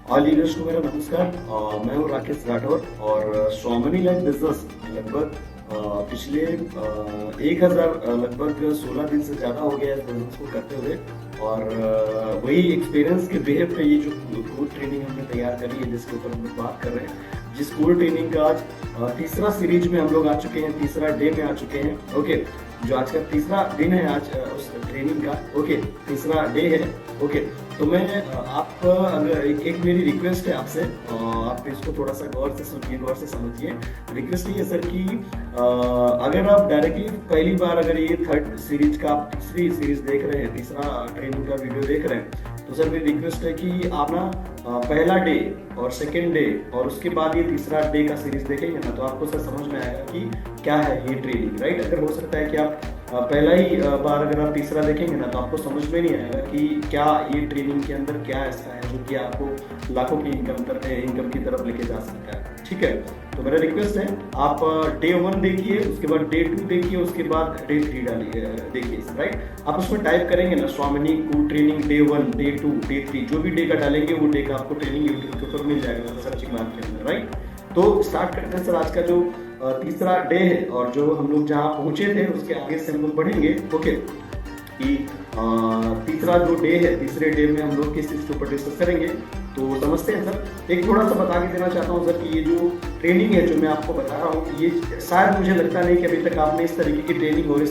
All leaders को मेरा नमस्कार। मैं हूँ राकेश राठौर और स्वामिनी लाइफ बिजनेस लगभग पिछले 1000 लगभग 16 दिन से ज़्यादा हो गया इस बिजनेस को करते हुए। और वही एक्सपीरियंस के बेहद पे ये जो कोर ट्रेनिंग हमने तैयार करी है जिसके ऊपर हम लोग बात कर रहे हैं, जिस कोर ट्रेनिंग का आज तीसरा सीरीज में हम लोग आ चुके हैं, तीसरा डे में आ चुके हैं। ओके, जो आज का तीसरा दिन है आज उस ट्रेनिंग का। ओके, तीसरा डे है। ओके, तो मैं आप अगर एक मेरी रिक्वेस्ट है आपसे, आप इसको थोड़ा सा गौर से सुनिए, गौर से समझिए। रिक्वेस्ट ये है सर कि अगर आप डायरेक्टली पहली बार अगर ये थर्ड सीरीज का आप तीसरी सीरीज देख रहे हैं, तीसरा ट्रेनिंग का वीडियो देख रहे हैं, तो सर मेरी रिक्वेस्ट है कि आप ना पहला डे और सेकेंड डे और उसके बाद ये तीसरा डे का सीरीज देखेंगे ना, तो आपको सर समझ में आएगा कि क्या है ये ट्रेनिंग। राइट, अगर हो सकता है कि आप पहला ही बार अगर आप तीसरा देखेंगे ना, तो आपको समझ में नहीं आएगा कि क्या ये ट्रेनिंग के अंदर क्या ऐसा है जो कि आपको लाखों की इनकम की तरफ लेके जा सकता है। ठीक है, तो मेरा रिक्वेस्ट है आप डे 1 देखिए, उसके बाद डे 2 देखिए, उसके बाद डे 3 डालिए देखिए। राइट, आप उसमें टाइप करेंगे ना स्वामिनी core training day 1, day 2, day 3, जो भी डे का डालेंगे वो डे का आपको ट्रेनिंग यूट्यूब के ऊपर मिल जाएगा सर्चिंग बार के अंदर। राइट, तो स्टार्ट करते हैं सर आज का जो तीसरा डे है, और जो हम लोग जहाँ पहुंचे थे उसके आगे से हम लोग बढ़ेंगे। ओके, कि तीसरा जो डे है, तीसरे डे में हम लोग किस चीज़ के ऊपर डिस्कस करेंगे, तो समझते हैं सर। एक थोड़ा सा बता के देना चाहता हूँ सर कि ये जो ट्रेनिंग है जो मैं आपको बता रहा हूँ, ये शायद मुझे लगता नहीं कि अभी तक आपने इस तरीके की ट्रेनिंग और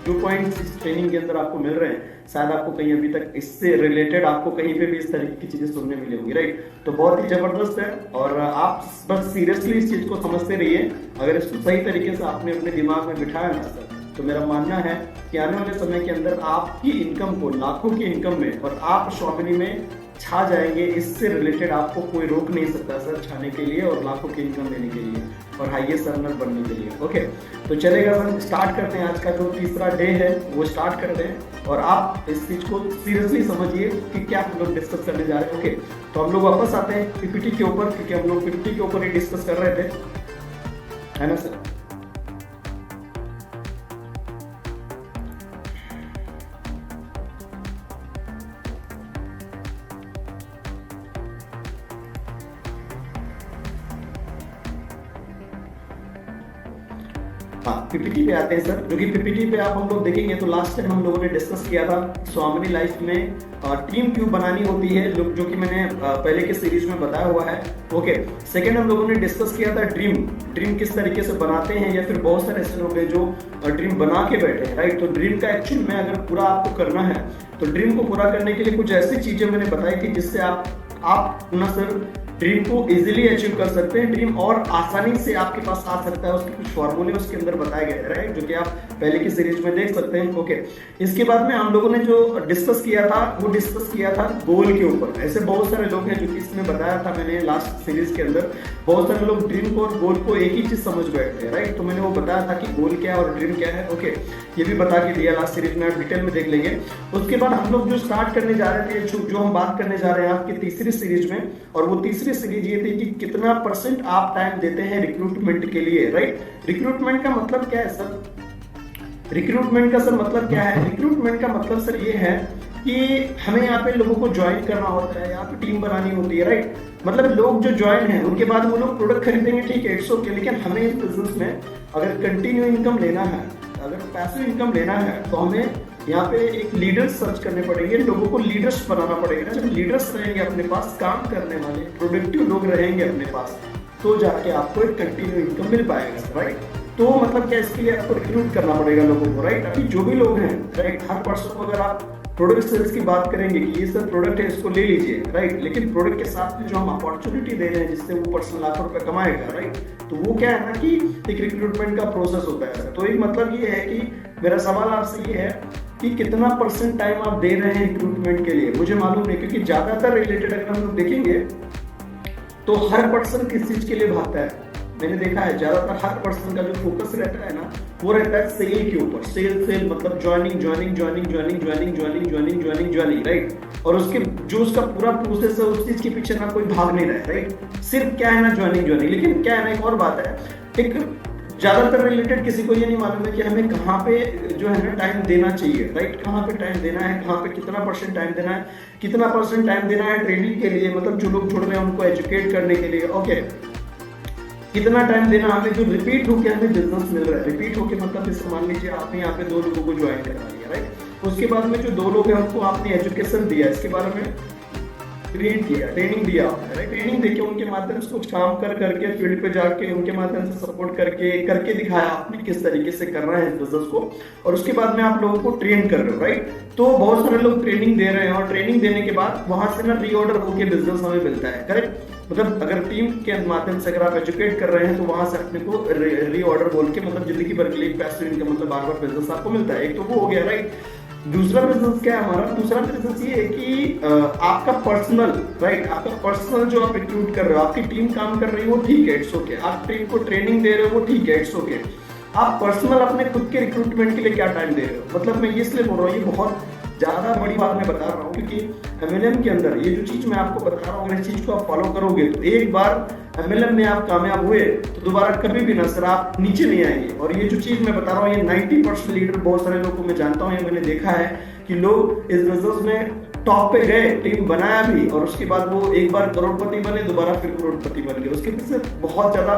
जो पॉइंट्स इस ट्रेनिंग के अंदर आपको मिल रहे हैं, शायद आपको कहीं अभी तक इससे रिलेटेड आपको कहीं पे भी इस तरीके की चीजें सुनने मिली होंगी। राइट, तो बहुत ही जबरदस्त है और आप बस सीरियसली इस चीज को समझते रहिए। अगर इसको सही तरीके से आपने अपने दिमाग में बिठाया ना सर, तो मेरा मानना है कि आने वाले समय के अंदर आपकी इनकम को लाखों की इनकम में और आप स्वामिनी में छा जाएंगे। इससे रिलेटेड आपको कोई रोक नहीं सकता सर छाने के लिए और लाखों की इनकम लेने के लिए और हाईएस्ट अर्नर बनने के लिए। ओके, तो चलेगा सर, स्टार्ट करते हैं। आज का जो तीसरा डे है वो स्टार्ट करते हैं और आप इस चीज को सीरियसली समझिए कि क्या हम लोग डिस्कस करने जा रहे हैं। ओके, तो हम लोग वापस आते हैं पीपीटी के ऊपर, क्योंकि हम लोग पीपीटी के ऊपर ही डिस्कस कर रहे थे, है ना सर। हाँ, पीपीटी पे आते हैं सर, जो कि पीपीटी पे आप हम लोग देखेंगे तो लास्ट टाइम हम लोगों ने डिस्कस किया था स्वामिनी लाइफ में टीम क्यों बनानी होती है, जो कि मैंने पहले के सीरीज में बताया हुआ है। ओके, सेकंड हम लोगों ने डिस्कस किया था ड्रीम किस तरीके से बनाते हैं, या फिर बहुत सारे ऐसे लोग हैं जो ड्रीम बना के बैठे हैं। राइट, तो ड्रीम का एक्चुअल में अगर पूरा आपको करना है तो ड्रीम को पूरा करने के लिए कुछ ऐसी चीजें मैंने बताई थी जिससे आप ना सर ड्रीम को इजीली अचीव कर सकते हैं। ड्रीम और आसानी से आपके पास आ सकता है, उसके कुछ फॉर्मूले उसके अंदर बताए गए हैं। राइट, जो कि आप पहले की सीरीज में देख सकते हैं। ओके, इसके बाद में हम लोगों ने जो डिस्कस किया था वो डिस्कस किया था गोल के ऊपर। ऐसे बहुत सारे लोग हैं जो कि इसमें बताया था मैंने लास्ट सीरीज के अंदर, बहुत सारे लोग ड्रीम को और गोल को एक ही चीज समझ बैठते हैं। राइट, तो मैंने वो बताया था कि गोल क्या है और ड्रीम क्या है। ओके, ये भी बता के दिया लास्ट सीरीज में, आप डिटेल में देख लेंगे। उसके बाद हम लोग जो स्टार्ट करने जा रहे थे, जो हम बात करने जा रहे हैं आपकी तीसरी सीरीज में, और वो तीसरी सीरीज ये थी कि कितना % आप टाइम देते हैं रिक्रूटमेंट के लिए। राइट, रिक्रूटमेंट का मतलब क्या है सर? रिक्रूटमेंट का सर मतलब क्या है? रिक्रूटमेंट का मतलब सर ये है कि हमें यहाँ पे लोगों को ज्वाइन करना होता है, यहाँ पे टीम बनानी होती है। राइट, मतलब लोग जो ज्वाइन हैं उनके बाद वो लोग प्रोडक्ट खरीदेंगे, ठीक है, इट्स ओके, लेकिन हमें इस बिजनेस में अगर कंटिन्यू इनकम लेना है, अगर पैसिव इनकम लेना है, तो हमें यहाँ पे एक लीडर्स सर्च करने पड़ेंगे, लोगों को लीडर्स बनाना पड़ेगा। जब लीडर्स रहेंगे अपने पास, काम करने वाले प्रोडक्टिव लोग रहेंगे अपने पास, तो जाके आपको एक कंटिन्यू इनकम मिल पाएगा। राइट, तो मतलब क्या, इसके लिए आपको रिक्रूट करना पड़ेगा लोगों को। राइट, अभी जो भी लोग हैं, राइट, हर पर्सन को अगर आप प्रोडक्ट सेल्स की बात करेंगे कि ये सर प्रोडक्ट है, इसको ले लीजिए। राइट, लेकिन प्रोडक्ट के साथ में जो हम अपॉर्चुनिटी दे रहे हैं जिससे वो पर्सन लाखों रुपए कमाएगा, राइट, तो वो क्या है ना कि एक रिक्रूटमेंट का प्रोसेस होता है। तो एक मतलब ये है कि मेरा सवाल आपसे ये है कि कितना % टाइम आप दे रहे हैं रिक्रूटमेंट के लिए। मुझे मालूम नहीं, क्योंकि ज्यादातर रिलेटेड अगर हम लोग देखेंगे तो हर पर्सन किस चीज के लिए भागता है। मैंने देखा है ज्यादातर हर पर्सन का जो फोकस रहता है ना, वो रहता है सेल के ऊपर। सेल मतलब ज्वाइनिंग, राइट, और उसके जो उसका पूरा प्रोसेस है उस चीज के पीछे ना कोई भाग नहीं रहा है। राइट, सिर्फ क्या है ना ज्वाइनिंग। लेकिन क्या है ना, एक और बात है, एक ज्यादातर रिलेटेड किसी को ये नहीं मालूम है कि हमें कहाँ पे जो है ना टाइम देना चाहिए, राइट? कहाँ पे टाइम देना है, कहाँ पे कितना परसेंट टाइम देना है, कितना परसेंट टाइम देना है ट्रेनिंग के लिए, मतलब जो लोग जुड़ रहे हैं उनको एजुकेट करने के लिए, ओके। कितना टाइम देना हमें, जो रिपीट होके हमें बिजनेस मिल रहा है, रिपीट होके मतलब जैसे मान लीजिए आपने यहाँ पे 2 लोगों को ज्वाइन करा लिया, राइट? उसके बाद में जो 2 लोग हैं उनको आपने एजुकेशन दिया, इसके बारे में ट्रेन किया, ट्रेनिंग दिया आपने, राइट? ट्रेनिंग देके उनके माध्यम से कुछ काम कर करके फील्ड पे जाके उनके माध्यम से सपोर्ट करके दिखाया आपने किस तरीके से करना है इस बिजनेस को, और उसके बाद में आप लोगों को ट्रेन कर रहे हो, राइट? तो बहुत सारे लोग ट्रेनिंग दे रहे हैं और ट्रेनिंग देने के बाद वहां से ना रीऑर्डर होके बिजनेस हमें मिलता है, करेक्ट? मतलब अगर टीम के माध्यम से अगर आप एजुकेट कर रहे हैं तो वहां से अपने को रीऑर्डर बोल के मतलब जिंदगी भर के लिए पैसिव इनकम, मतलब बार बार बिजनेस आपको मिलता है। एक तो वो हो गया, राइट? दूसरा बिजनेस क्या है हमारा? दूसरा बिजनेस ये है कि आपका पर्सनल, राइट? आपका पर्सनल जो आप रिक्रूट कर रहे हो, आपकी टीम काम कर रही है वो ठीक है, इट्स ओके। आप टीम को ट्रेनिंग दे रहे हो वो ठीक है, इट्स ओके। आप पर्सनल अपने खुद के रिक्रूटमेंट के लिए क्या टाइम दे रहे हो? मतलब मैं ये इसलिए बोल रहा हूँ, ये बहुत ज्यादा बड़ी बात मैं बता रहा हूँ क्योंकि एमएलएम के अंदर ये जो चीज मैं आपको बता रहा हूँ, अगर इस चीज को आप फॉलो करोगे तो एक बार एमएलएम में आप कामयाब हुए तो दोबारा कभी भी ना सर आप नीचे नहीं आएंगे। और ये जो चीज मैं बता रहा हूँ, ये 90% लीडर, बहुत सारे लोगों को मैं जानता हूँ, ये मैंने देखा है कि लोग इस बिजनेस में टॉप पे गए, टीम बनाया भी, और उसके बाद वो एक बार करोड़पति बने, दोबारा फिर करोड़पति बन गए। उसके पीछे बहुत ज्यादा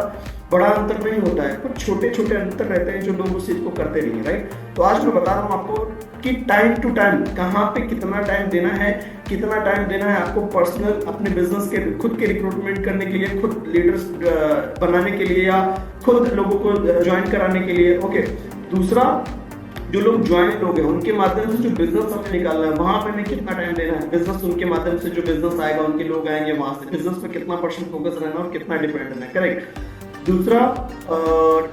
बड़ा अंतर नहीं होता है, कुछ छोटे छोटे अंतर रहते हैं जो लोग उस चीज को करते नहीं है, राइट? तो आज मैं बता रहा हूँ आपको कि टाइम टू टाइम कहाँ पे कितना टाइम देना है, कितना टाइम देना है आपको पर्सनल अपने बिजनेस के खुद के रिक्रूटमेंट करने के लिए, खुद लीडर्स बनाने के लिए या खुद लोगों को ज्वाइन कराने के लिए, ओके। दूसरा, जो लोग ज्वाइन लोग हैं उनके माध्यम से जो बिजनेस हमें निकालना है वहां पे हमें कितना टाइम देना है, बिजनेस उनके माध्यम से जो बिजनेस आएगा, उनके लोग आएंगे, वहां से बिजनेस पे कितना परसेंट फोकस रहना और कितना डिपेंड रहना है, करेक्ट? दूसरा,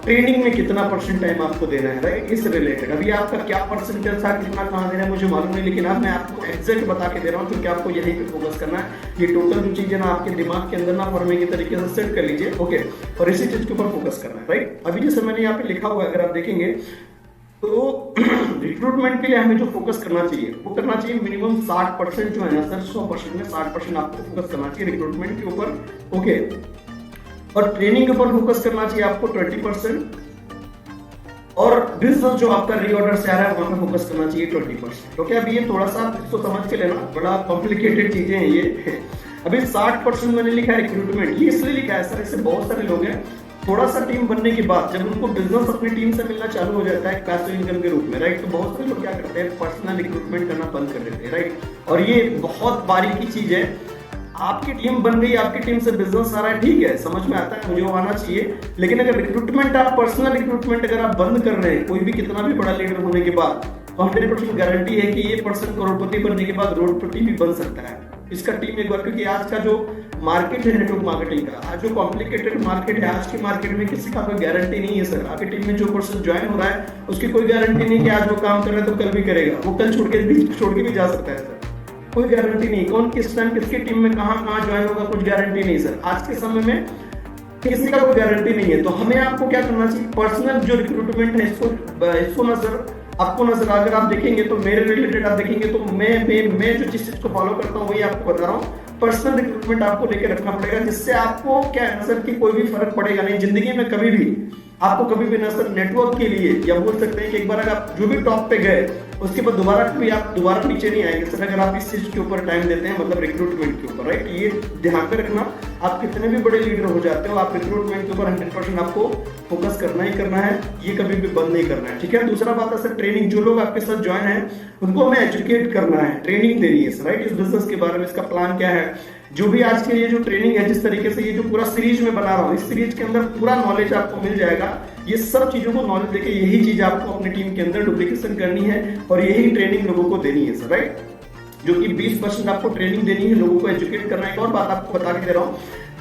ट्रेनिंग में कितना परसेंट टाइम आपको देना है, राइट? इससे रिलेटेड अभी आपका क्या परसेंटेज था, कितना कहाँ देना है मुझे मालूम नहीं, लेकिन अब मैं आपको एग्जैक्ट बता के दे रहा हूँ क्योंकि आपको यहीं पे फोकस करना है। ये टोटल जो चीज है ना आपके दिमाग के अंदर ना फॉर्मे के तरीके से सेट कर लीजिए, ओके, और इसी चीज के ऊपर फोकस करना है, राइट? अभी जैसे मैंने यहाँ पे लिखा हुआ है, अगर आप देखेंगे तो रिक्रूटमेंट के लिए हमें जो फोकस करना चाहिए वो करना चाहिए मिनिमम 60% जो है ना सर, 100% में 60% आपको फोकस करना चाहिए रिक्रूटमेंट के ऊपर, ओके। और ट्रेनिंग के ऊपर फोकस करना चाहिए आपको 20%, और बिजनेस जो आपका रीऑर्डर से आ रहा है वहां पे फोकस करना चाहिए 20%, ओके। अभी ये थोड़ा सा इसको समझ के लेना, बड़ा कॉम्प्लिकेटेड चीजें हैं ये। अभी 60% मैंने लिखा है रिक्रूटमेंट, ये इसलिए लिखा है सर, इससे बहुत सारे लोग हैं थोड़ा सा टीम बनने के बाद जब उनको बिजनेस अपनी टीम से मिलना चालू हो जाता है पैसिव इनकम के रूप में, राइट? तो बहुत सारे लोग क्या करते हैं, पर्सनल रिक्रूटमेंट करना बंद कर देते हैं, राइट? और ये बहुत बारीकी चीज है। आपकी टीम बन गई, आपकी टीम से बिजनेस आ रहा है, ठीक है, समझ में आता है, मुझे वो आना चाहिए, लेकिन अगर रिक्रूटमेंट आप पर्सनल रिक्रूटमेंट अगर आप बंद कर रहे हैं कोई भी कितना भी बड़ा लीडर होने के बाद, तो 100% गारंटी है कि ये पर्सन करोड़पति बनने के बाद रोडपति भी बन सकता है। इसका टीम एक बार, क्योंकि आज का जो मार्केट है नेटवर्क मार्केटिंग का, आज जो कॉम्प्लिकेटेड मार्केट है, आज की मार्केट में किसी का कोई गारंटी नहीं है सर। आपकी टीम में जो पर्सन ज्वाइन हो रहा है उसकी कोई गारंटी नहीं कि आज वो काम कर रहा है तो कल भी करेगा, वो कल छोड़ के भी जा सकता है सर, कोई गारंटी नहीं। कौन किस टाइम किसकी टीम में कहाँ ज्वाइन होगा कुछ गारंटी नहीं सर, आज के समय में किसी का कोई गारंटी नहीं है। तो हमें आपको क्या करना चाहिए, पर्सनल जो रिक्रूटमेंट है इसको ना सर आपको ना सर, अगर आप देखेंगे तो मेरे रिलेटेड आप देखेंगे तो मैं जो जिस चीज को फॉलो करता हूँ वही आपको बता रहा हूँ। पर्सनल रिक्रूटमेंट आपको लेकर रखना पड़ेगा, जिससे आपको क्या है ना सर कि कोई भी फर्क पड़ेगा नहीं जिंदगी में, कभी भी आपको कभी भी ना सर नेटवर्क के लिए, या बोल सकते हैं कि एक बार अगर आप जो भी टॉप पे गए उसके बाद दोबारा कभी आप दोबारा नीचे नहीं आएंगे सर, अगर आप इस चीज के ऊपर टाइम देते हैं, मतलब रिक्रूटमेंट के ऊपर, राइट? ये ध्यान पे रखना, आप कितने भी बड़े लीडर हो जाते हो, आप रिक्रूटमेंट के ऊपर 100% आपको फोकस करना ही करना है, ये कभी भी बंद नहीं करना है, ठीक है? दूसरा बात है सर ट्रेनिंग, जो लोग आपके साथ ज्वाइन है उनको हमें एजुकेट करना है, ट्रेनिंग देनी है सर, राइट? इस बिजनेस के बारे में इसका प्लान क्या है, जो भी आज के ये जो ट्रेनिंग है, जिस तरीके से ये जो पूरा सीरीज में बना रहा हूँ, इस सीरीज के अंदर पूरा नॉलेज आपको मिल जाएगा। ये सब चीजों को नॉलेज देके यही चीज आपको अपनी टीम के अंदर डुप्लीकेशन करनी है और यही ट्रेनिंग लोगों को देनी है सर, राइट? जो कि 20% आपको ट्रेनिंग देनी है, लोगों को एजुकेट करना है। और बात आपको बता के दे रहा हूँ,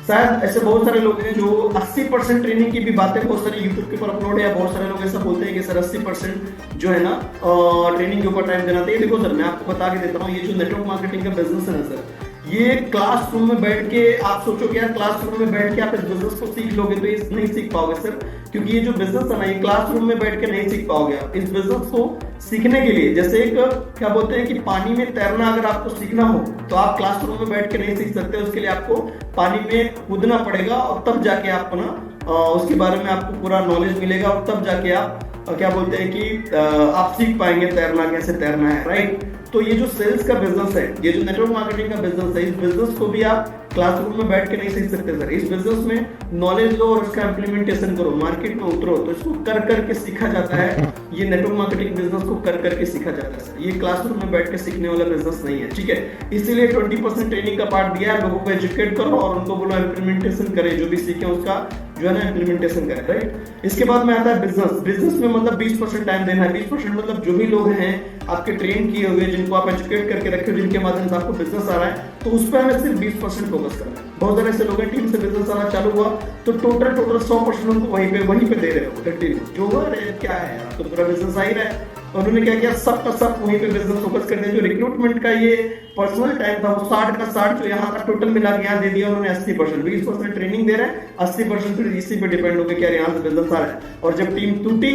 शायद ऐसे बहुत सारे लोग हैं जो 80% ट्रेनिंग की भी बातें बहुत सारी यूट्यूब के ऊपर अपलोड है, बहुत सारे लोग ऐसा बोलते हैं कि सर 80% जो है ना ट्रेनिंग के ऊपर टाइम देना चाहिए। देखो सर, मैं आपको बता के देता हूँ, ये जो नेटवर्क मार्केटिंग का बिजनेस है ना सर, ये क्लासरूम में बैठ के आप सोचो कि यार क्लासरूम में बैठ के आप इस बिजनेस को सीख लोगे तो ये नहीं सीख पाओगे सर, क्योंकि ये जो बिजनेस है ना, ये क्लासरूम में बैठ के नहीं सीख पाओगे आप। इस बिजनेस को सीखने के लिए जैसे एक क्या बोलते हैं कि पानी में तैरना अगर आपको सीखना हो तो आप क्लासरूम में बैठ के नहीं सीख सकते, उसके लिए आपको पानी में कूदना पड़ेगा और तब जाके आप ना उसके बारे में आपको पूरा नॉलेज मिलेगा और तब जाके आप क्या बोलते हैं कि आप सीख पाएंगे तैरना कैसे तैरना है, राइट। तो ये जो सेल्स का बिजनेस है, ये जो नेटवर्क मार्केटिंग का बिजनेस है, इस बिजनेस को भी आप क्लासरूम में बैठ के नहीं सीख सकते सर। इस बिजनेस में नॉलेज लो और उसका इम्प्लीमेंटेशन करो, मार्केट में उतरो, तो इसको कर करके सीखा जाता है। ये नेटवर्क मार्केटिंग बिजनेस को कर करके सीखा जाता है सर, ये क्लासरूम में बैठ के सीखने वाला बिजनेस नहीं है, ठीक है। इसीलिए 20% ट्रेनिंग का पार्ट दिया है, लोगों को एजुकेट करो और उनको बोलो इम्प्लीमेंटेशन करे, जो भी सीखे उसका जो है ना इम्प्लीमेंटेशन करें, राइट। इसके बाद में आता है बिजनेस। बिजनेस में मतलब 20% टाइम देना है। 20% मतलब जो भी लोग हैं आपके ट्रेन किए हुए, जिनको आप एजुकेट करके रखे हो, जिनके माध्यम से आपको बिजनेस आ रहा है, तो उस पर हमें सिर्फ 20% फोकस करना है। बहुत सारे ऐसे लोग हैं, टीम से बिजनेस आना चालू हुआ तो टोटल 100% उनको वहीं पे दे रहे हो कंटिन्यू, जो हुआ क्या है आपको तो पूरा बिजनेस आ ही रहा है। उन्होंने क्या किया, सब का सब वहीं पे बिजनेस फोकस कर दिया। जो रिक्रूटमेंट का ये पर्सनल टाइम था वो 60 का 60 जो यहाँ का टोटल मिला के यहाँ दे दिया उन्होंने 80%। 20% ट्रेनिंग दे रहे हैं, 80% फिर इसी पे डिपेंड हो गया कि यार यहाँ से बिजनेस आ रहा है। और जब टीम टूटी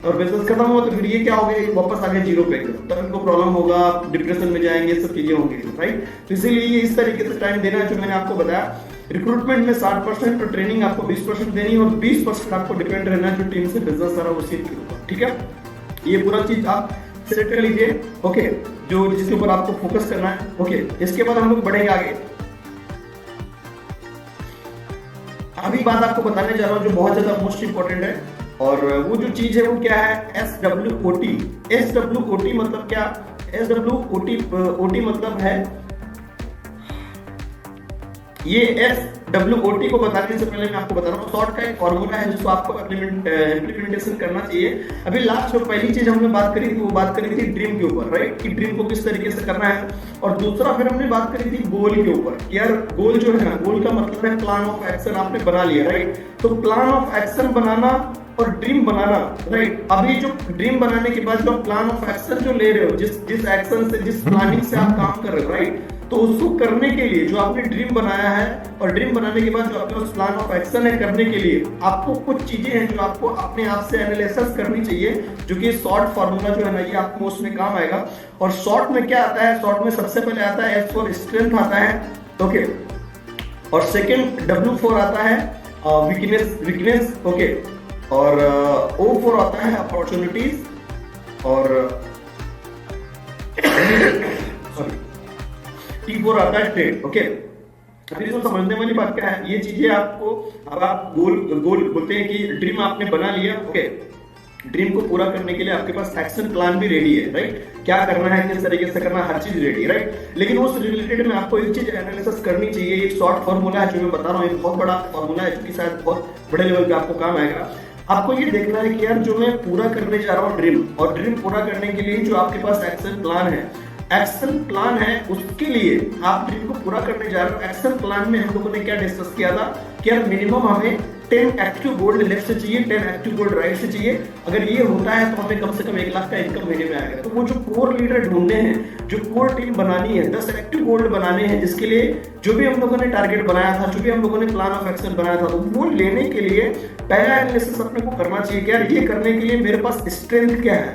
और बिजनेस खत्म हुआ तो फिर ये क्या हो गया, वापस आ गए जीरो पे, तब इनको प्रॉब्लम होगा, डिप्रेशन में जाएंगे, सब चीजें होंगी, राइट। तो इसीलिए ये इस तरीके से टाइम देना है जो मैंने आपको बताया। रिक्रूटमेंट में 60% तो ट्रेनिंग आपको 20% देनी और 20% आपको डिपेंड रहना है जो टीम से बिजनेस आ रहा है उसी के ऊपर, ठीक है। ये पूरा चीज आप सेट कर लीजिए, ओके, जो जिसके ऊपर आपको फोकस करना है, ओके। इसके बाद हम लोग बढ़ेंगे आगे। अभी बात आपको बताने जा रहा हूं जो बहुत ज्यादा मोस्ट इंपॉर्टेंट है, और वो जो चीज है वो क्या है, SWOT। SWOT मतलब क्या, SWOT मतलब है, ये SWOT को बताने से पहले मैं आपको बता रहा हूँ शॉर्ट का एक फॉर्मूला है जिसको आपको इम्प्लीमेंटेशन करना चाहिए। अभी लास्ट जो पहली चीज हमने बात करी थी वो बात करी थी ड्रीम के ऊपर, राइट, कि ड्रीम को किस तरीके से करना है। और दूसरा फिर हमने बात करी थी गोल के ऊपर, यार गोल जो है ना, गोल का मतलब है प्लान ऑफ एक्शन आपने बना लिया, राइट। तो प्लान ऑफ एक्शन बनाना और ड्रीम बनाना, राइट। अभी जो ड्रीम बनाने के बाद जो प्लान ऑफ एक्शन जो ले रहे हो, जिस एक्शन से, जिस प्लानिंग से आप काम कर रहे हो, राइट, तो उसको करने के लिए जो आपने ड्रीम बनाया है और ड्रीम बनाने के बाद जो आपके पास प्लान ऑफ एक्शन है करने के लिए, आपको कुछ चीजें हैं जो आपको अपने आप से एनालिसिस करनी चाहिए, जो कि शॉर्ट फार्मूला जो है ना ये आपको उसमें काम आएगा। और शॉर्ट में क्या आता है, शॉर्ट में सबसे पहले आता है S फॉर स्ट्रेंथ आता है, ओके, और सेकेंड W4 आता है वीकनेस, ओके, और O फॉर आता है अपॉर्चुनिटीज, और सॉरी T4 आता है ट्रेड, ओके। अभी इसको समझने वाली बात क्या है, ये चीजें आपको, अब आप गोल बोलते हैं कि ड्रीम आपने बना लिया, ओके। ड्रीम को पूरा करने के लिए आपके पास एक्शन प्लान भी रेडी है, राइट, क्या करना है, किस तरीके से करना है, हर चीज रेडी है, राइट। लेकिन उस रिलेटेड में आपको एक चीज एनालिसिस करनी चाहिए। एक शॉर्ट फॉर्मूला है जो मैं बता रहा हूँ, एक बहुत बड़ा फॉर्मूला है जो कि शायद बहुत बड़े लेवल पे आपको काम आएगा। आपको ये देखना है कि यार जो मैं पूरा करने जा रहा हूँ ड्रीम, और ड्रीम पूरा करने के लिए जो आपके पास एक्शन प्लान है, एक्शन प्लान है, उसके लिए आप ड्रीम को पूरा करने जा रहे हो। एक्शन प्लान में हम लोगों ने क्या डिस्कस किया था कि यार मिनिमम हमें 10 एक्टिव गोल्ड लेफ्ट से चाहिए, 10 एक्टिव गोल्ड राइट से चाहिए। अगर ये होता है तो हमें कम से कम 1 लाख का इनकम महीने में आएगा। तो वो जो कोर लीडर ढूंढने हैं, जो कोर टीम बनानी है, 10 एक्टिव गोल्ड बनाने हैं, जिसके लिए जो भी हम लोगों ने टारगेट बनाया था, जो भी हम लोगों ने प्लान ऑफ एक्शन बनाया था, तो वो लेने के लिए पहला एनालिसिस अपने को करना चाहिए कि यार ये करने के लिए मेरे पास स्ट्रेंथ क्या है,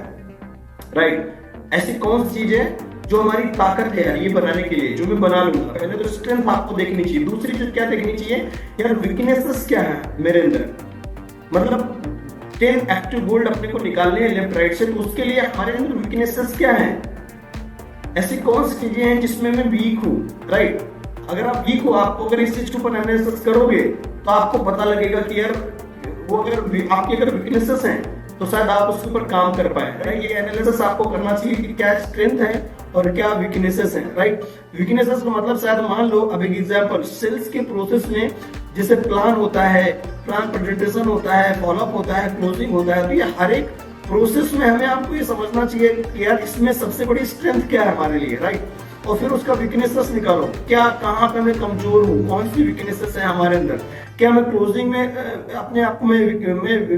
राइट। ऐसी कौन सी चीज है जो हमारी ताकत है यार ये बनाने के लिए, जो मैं बना लूंगा। पहले तो स्ट्रेंथ आपको देखनी चाहिए। दूसरी चीज क्या देखनी चाहिए, यार वीकनेसेस क्या है मेरे अंदर, मतलब 10 एक्टिव गोल्ड अपने को निकालने हैं लेफ्ट राइट से, तो उसके लिए हमारे अंदर वीकनेसेस क्या है, ऐसी कौन सी चीजें हैं जिसमें मैं वीक हूँ, राइट। अगर आप वीक हो, आपको अगर इस चीज के ऊपर एनालिसिस करोगे तो आपको पता लगेगा कि यार वो अगर आपकी अगर वीकनेसेस हैं तो शायद आप उसके ऊपर काम कर पाए, राइट। ये एनालिसिस आपको करना चाहिए कि क्या स्ट्रेंथ है और क्या वीकनेसेस हैं, राइट। वीकनेसेस का मतलब शायद मान लो, अब एक एग्जांपल, सेल्स के प्रोसेस में जैसे प्लान होता है, प्लान प्रेजेंटेशन होता है, फॉलोअप होता है, क्लोजिंग होता है, तो ये हर एक प्रोसेस में हमें आपको ये समझना चाहिए कि यार इसमें सबसे बड़ी स्ट्रेंथ क्या है हमारे लिए, राइट। और फिर उसका वीकनेसेस निकालो, क्या कहाँ पे मैं कमजोर हूँ, कौन सी वीकनेसेस है हमारे अंदर, क्या मैं क्लोजिंग में अपने आप में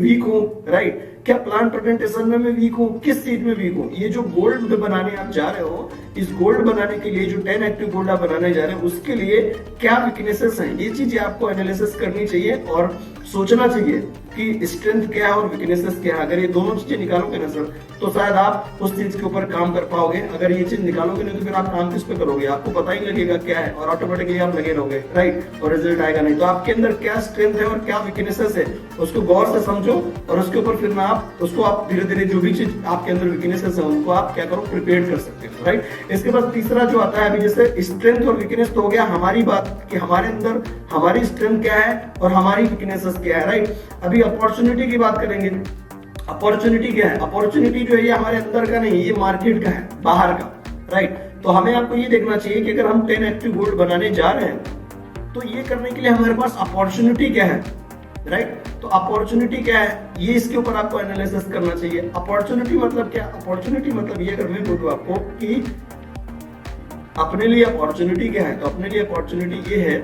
वीक हूँ, राइट, क्या प्लान प्रेजेंटेशन में मैं वीक हूँ, किस चीज में वीक हूँ। ये जो गोल्ड बनाने आप जा रहे हो, इस गोल्ड बनाने के लिए जो 10 एक्टिव गोल्ड आप बनाने जा रहे हो, उसके लिए क्या वीकनेसेस हैं, ये चीजें आपको एनालिसिस करनी चाहिए और सोचना चाहिए कि स्ट्रेंथ क्या है और वीकनेसेस क्या है। अगर ये दोनों चीजें निकालोगे ना सर, तो शायद आप उस चीज के ऊपर काम कर पाओगे। अगर ये चीज निकालोगे नहीं तो फिर आप काम किस पे करोगे, आपको पता ही लगेगा क्या है और ऑटोमेटिकली आप लगे रहोगे, राइट, और रिजल्ट आएगा नहीं। तो आपके अंदर क्या स्ट्रेंथ है और क्या वीकनेसेस है उसको गौर से समझो और उसके ऊपर फिर ना आप धीरे धीरे जो भी चीज आपके अंदर वीकनेसेस है उनको आप क्या करो, प्रिपेयर कर सकते हो, राइट। इसके बाद तीसरा जो आता है, अभी जैसे स्ट्रेंथ और वीकनेस तो हो गया हमारी बात कि हमारे अंदर हमारी स्ट्रेंथ क्या है और हमारी वीकनेसेस क्या है, राइट। अभी अपॉर्चुनिटी की बात करेंगे। अपॉर्चुनिटी क्या है? अपॉर्चुनिटी जो है ये हमारे अंदर का नहीं, ये मार्केट का है, बाहर का, राइट। तो हमें आपको ये देखना चाहिए कि अगर हम 10 एक्टिव गोल्ड बनाने जा रहे हैं तो ये करने के लिए हमारे पास अपॉर्चुनिटी क्या है, राइट। तो अपॉर्चुनिटी क्या है ये इसके ऊपर आपको एनालिसिस करना चाहिए। अपॉर्चुनिटी मतलब क्या? अपॉर्चुनिटी मतलब ये, अगर मैं बोलूं आपको कि अपने लिए अपॉर्चुनिटी क्या है, तो अपने लिए अपॉर्चुनिटी ये है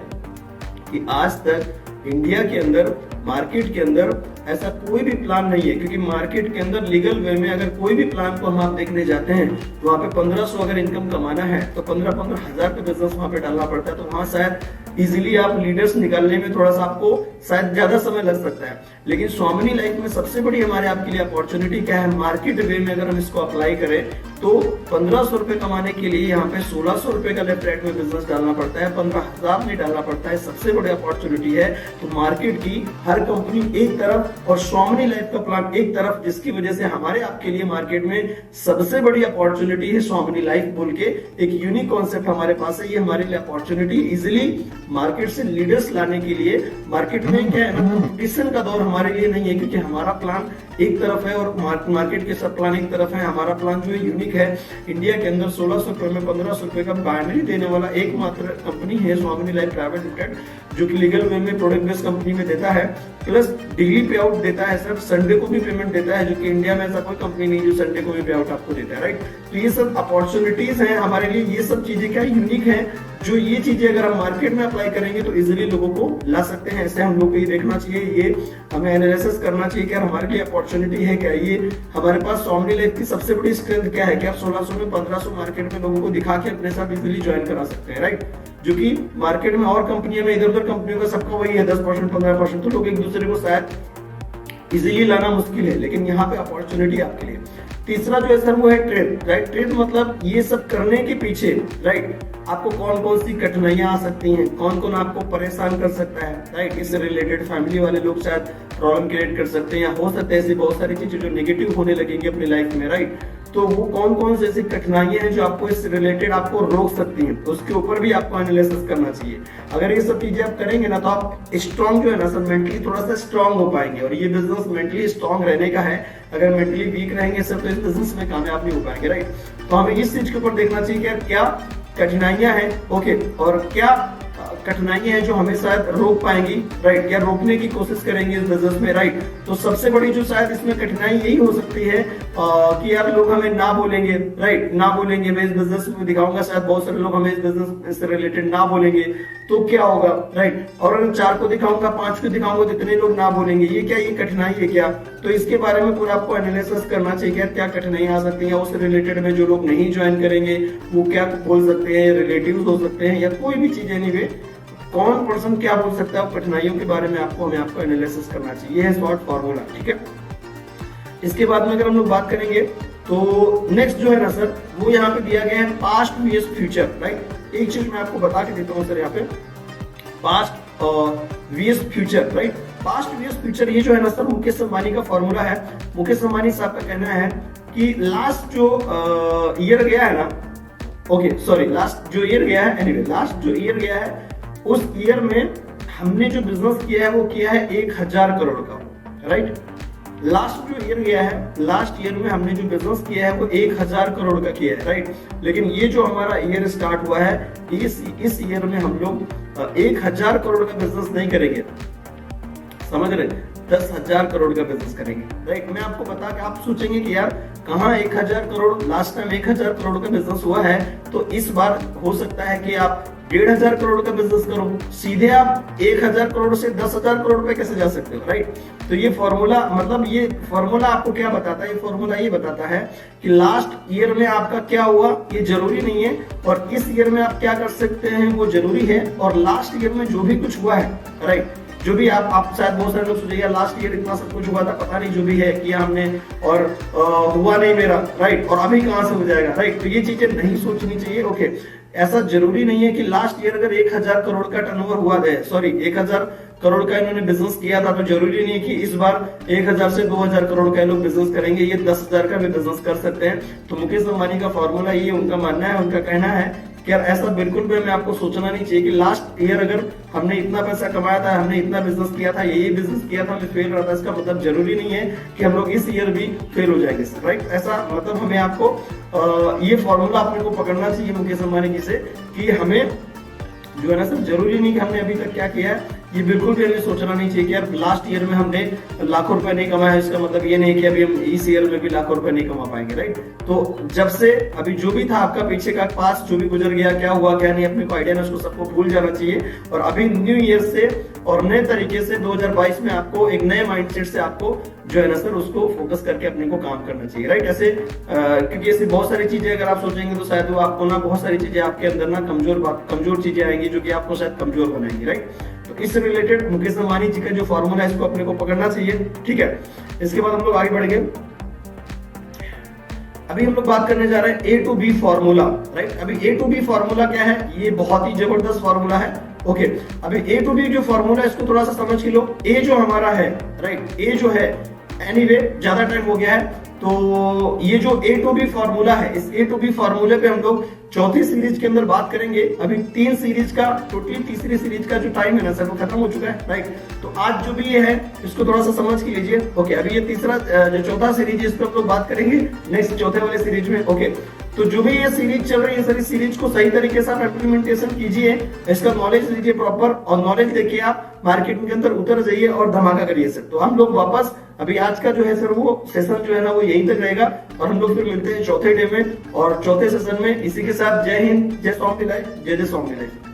कि आज तक इंडिया के अंदर, मार्केट के अंदर ऐसा कोई भी प्लान नहीं है, क्योंकि मार्केट के अंदर लीगल वे में अगर कोई भी प्लान को हम आप देखने जाते हैं तो वहाँ पे 1500 अगर इनकम कमाना है तो 15-15 हजार का बिजनेस वहाँ पे डालना पड़ता है। तो वहाँ शायद इजीली आप लीडर्स निकालने में थोड़ा सा आपको शायद ज्यादा समय लग सकता है। लेकिन स्वामिनी लाइफ में सबसे बड़ी हमारे आपके लिए अपॉर्चुनिटी क्या है, मार्केट वे में अगर हम इसको अप्लाई करें तो 1500 रुपए कमाने के लिए यहाँ पे 1600 रुपए का लेफ्ट राइट में बिजनेस डालना पड़ता है, 15,000 नहीं डालना पड़ता है। सबसे बड़ी अपॉर्चुनिटी है। तो मार्केट की हर कंपनी एक तरफ और स्वामिनी लाइफ का प्लान एक तरफ, जिसकी वजह से हमारे आपके लिए मार्केट में सबसे बड़ी अपॉर्चुनिटी है स्वामिनी लाइफ बोल के एक यूनिक कॉन्सेप्ट हमारे पास है। ये हमारे लिए अपॉर्चुनिटी इजिली मार्केट से लीडर्स लाने के लिए, मार्केट में क्या है ना, कंपटीशन का दौर हमारे लिए नहीं है, क्योंकि हमारा प्लान एक तरफ है और मार्केट के सब प्लान एक तरफ है। हमारा प्लान जो है यूनिक है। इंडिया के अंदर 1600 रुपए में 1500 रुपए का बाइनरी देने वाला एकमात्र कंपनी है स्वामिनी लाइफ प्राइवेट लिमिटेड, जो कि लीगल वे में प्रोडक्ट बेस्ड कंपनी में देता है, प्लस डेली पे आउट देता है सर, संडे को भी पेमेंट देता है, जो कि इंडिया में ऐसा कोई कंपनी नहीं जो संडे को भी पे आउट आपको देता है, राइट। तो ये सब अपॉर्चुनिटीज हैं हमारे लिए। ये सब चीजें क्या यूनिक है, जो ये चीजें अगर हम मार्केट में अप्लाई करेंगे तो इजिली लोगों को ला सकते हैं। ऐसे हम लोग को ये देखना चाहिए, ये हमें एनालिसिस करना चाहिए कि यार हमारे लिए अपॉर्चुनिटी है क्या, ये हमारे पास स्वामिनी लाइफ की सबसे बड़ी स्ट्रेंथ क्या है कि आप 1600 में 1500 मार्केट में लोगों को दिखा के अपने साथ इजिली ज्वाइन करा सकते हैं, राइट। जो कि मार्केट में और कंपनियों में, इधर उधर कंपनियों का सबका वही है 10% 15%, तो लोग एक दूसरे को शायद इजिली लाना मुश्किल है, लेकिन यहाँ पे अपॉर्चुनिटी आपके लिए। तीसरा जो है सर वो है ट्रेड, राइट। ट्रेड मतलब ये सब करने के पीछे, राइट, आपको कौन कौन सी कठिनाइयां आ सकती हैं, कौन कौन आपको परेशान कर सकता है, राइट। इससे रिलेटेड फैमिली वाले लोग शायद प्रॉब्लम क्रिएट कर सकते हैं, या हो सकता है ऐसी बहुत सारी चीजें जो नेगेटिव होने लगेंगी अपनी लाइफ में, राइट। तो वो कौन कौन से ऐसी कठिनाइयां हैं जो आपको इससे रिलेटेड आपको रोक सकती हैं, तो उसके ऊपर भी आपको एनालिसिस करना चाहिए। अगर ये सब चीजें आप करेंगे ना तो आप स्ट्रॉन्ग जो है ना सर, मेंटली थोड़ा सा स्ट्रॉन्ग हो पाएंगे। और ये बिजनेस मेंटली स्ट्रॉन्ग रहने का है। अगर मेंटली वीक रहेंगे सर तो इस बिजनेस में कामयाब नहीं हो पाएंगे, राइट। तो हमें इस चीज के ऊपर देखना चाहिए कि क्या कठिनाइयां हैं, ओके, और क्या कठिनाइयां हैं जो हमें शायद रोक पाएंगी, राइट, या रोकने की कोशिश करेंगे इस बिजनेस में, राइट। तो सबसे बड़ी जो शायद इसमें कठिनाई यही हो सकती है कि यार लोग हमें ना बोलेंगे, राइट, ना बोलेंगे। मैं इस बिजनेस में दिखाऊंगा, शायद बहुत सारे लोग हमें इस बिजनेस से रिलेटेड ना बोलेंगे, तो क्या होगा, राइट। और अगर 4 को दिखाऊंगा, 5 को दिखाऊंगा तो इतने लोग ना बोलेंगे, ये क्या, ये कठिनाई है क्या? तो इसके बारे में पूरा आपको एनालिसिस करना चाहिए, क्या कठिनाई आ सकती है, उससे रिलेटेड में जो लोग नहीं ज्वाइन करेंगे वो क्या बोल सकते हैं, रिलेटिव्स हो सकते हैं, या कोई भी चीजें नहीं वे कौन पर्सन क्या बोल सकता है, कठिनाइयों के बारे में आपको एनालिसिस करना चाहिए। ये है शॉर्ट फॉर्मूला, ठीक है। इसके बाद में अगर हम लोग बात करेंगे तो नेक्स्ट जो है ना सर, वो यहाँ पे दिया गया है पास्ट वीएस फ्यूचर, राइट। एक चीज मैं आपको बता के देता हूँ सर, यहाँ पे past vs future, right. Past vs future ये जो है ना सर, मुकेश अंबानी का फॉर्मूला है। मुकेश अंबानी साहब का कहना है कि लास्ट जो ईयर गया है ना, ओके सॉरी, लास्ट जो ईयर गया है, एनीवे लास्ट जो ईयर गया है उस ईयर में हमने जो बिजनेस किया है वो किया है 1000 करोड़ का, राइट। लास्ट जो ईयर गया है, लास्ट ईयर में हमने जो बिजनेस किया है वो 1000 करोड़ का किया है, राइट। लेकिन ये जो हमारा ईयर स्टार्ट हुआ है, इस ईयर में हम लोग 1000 करोड़ का बिजनेस नहीं करेंगे, समझ रहे, 10,000 करोड़ का बिजनेस करेंगे, राइट। मैं आपको बता के आप सोचेंगे कि यार कहाँ 1000 करोड़, लास्ट टाइम 1000 करोड़ का बिजनेस हुआ है, तो इस बार हो सकता है कि आप 1500 करोड़ का बिजनेस करो। सीधे आप 1000 करोड़ से 10,000 करोड़ पे कैसे जा सकते हो, राइट। तो ये फॉर्मूला, मतलब ये फॉर्मूला आपको क्या बताता है, ये फॉर्मूला ये बताता है कि लास्ट ईयर में आपका क्या हुआ ये जरूरी नहीं है, और इस ईयर में आप क्या कर सकते हैं वो जरूरी है, और लास्ट ईयर में जो भी कुछ हुआ है, राइट, जो भी आप शायद बहुत सारे लोग सोचेंगे लास्ट ईयर इतना सब कुछ हुआ था, पता नहीं जो भी है किया हमने और हुआ नहीं मेरा, राइट, और अभी कहां से हो जाएगा, राइट। तो ये चीजें नहीं सोचनी चाहिए। ओके, ऐसा जरूरी नहीं है कि लास्ट ईयर अगर 1000 करोड़ का टर्नओवर हुआ है, सॉरी 1000 करोड़ का इन्होंने बिजनेस किया था, तो जरूरी नहीं है कि इस बार 1000 से 2000 करोड़ का लोग बिजनेस करेंगे, ये 10,000 का भी बिजनेस कर सकते हैं। तो मुकेश अंबानी का फॉर्मूला ये उनका मानना है, उनका कहना है कि यार ऐसा बिल्कुल भी हमें आपको सोचना नहीं चाहिए कि लास्ट ईयर अगर हमने इतना पैसा कमाया था, हमने इतना बिजनेस किया था, ये बिजनेस किया था, हमें फेल रहा था, इसका मतलब जरूरी नहीं है कि हम लोग इस ईयर भी फेल हो जाएंगे, राइट। ऐसा मतलब हमें आपको ये फॉर्मूला अपने को पकड़ना चाहिए मुकेश अंबानी जी से कि हमें जो है ना सर, जरूरी नहीं कि हमने अभी तक क्या किया है, ये बिल्कुल भी हमें सोचना नहीं चाहिए कि यार लास्ट ईयर में हमने लाखों रुपए नहीं कमाया है, इसका मतलब ये नहीं कि अभी हम इस ईयर में भी लाखों रुपए नहीं कमा पाएंगे, राइट। तो जब से अभी जो भी था आपका पीछे का पास जो भी गुजर गया, क्या हुआ क्या नहीं, अपने को आइडिया है उसको सबको भूल जाना चाहिए और अभी न्यू ईयर से और नए तरीके से 2022 में आपको एक नए माइंडसेट से आपको जो है ना सर उसको फोकस करके अपने को काम करना चाहिए, राइट। ऐसे क्योंकि ऐसी बहुत सारी चीजें अगर आप सोचेंगे तो शायद वो आपको ना बहुत सारी चीजें आपके अंदर ना कमजोर चीजें आएंगी जो कि आपको शायद कमजोर बनाएंगी, राइट। तो इससे रिलेटेड मुकेश अंबानी जी का जो फॉर्मूला है इसको अपने को पकड़ना चाहिए, ठीक है। इसके बाद हम लोग आगे बढ़ेंगे। अभी हम लोग बात करने जा रहे हैं A to B formula, right. अभी A to B फॉर्मूला क्या है, ये बहुत ही जबरदस्त फॉर्मूला है। ओके, अभी A to B जो फॉर्मूला है इसको थोड़ा सा समझ के लो। A जो हमारा है, राइट, A जो है, एनीवे ज्यादा टाइम हो गया है, तो ये जो A to B फॉर्मूला है, इस A to B फॉर्मूले पे हम लोग चौथी सीरीज के अंदर बात करेंगे। अभी 3 सीरीज का टोटली तीसरी सीरीज का जो टाइम है ना सर वो खत्म हो चुका है, राइट। तो आज जो भी ये है इसको थोड़ा सा समझ के लीजिए। ओके, अभी ये तीसरा जो चौथा सीरीज है इस पर हम लोग बात करेंगे नेक्स्ट चौथे वाले सीरीज में। ओके, तो जो भी ये सीरीज चल रही है सर, इस सीरीज को सही तरीके से आप इम्प्लीमेंटेशन कीजिए, इसका नॉलेज लीजिए प्रॉपर, और नॉलेज लेके आप मार्केट के अंदर उतर जाइए और धमाका करिए सर। तो हम लोग वापस अभी आज का जो है सर वो सेशन जो है ना वो यहीं तक रहेगा और हम लोग फिर मिलते हैं चौथे डे में और चौथे सेशन में। इसी के साथ जय हिंद, जय स्वामी लाइफ, जय जय स्वामी लाइफ।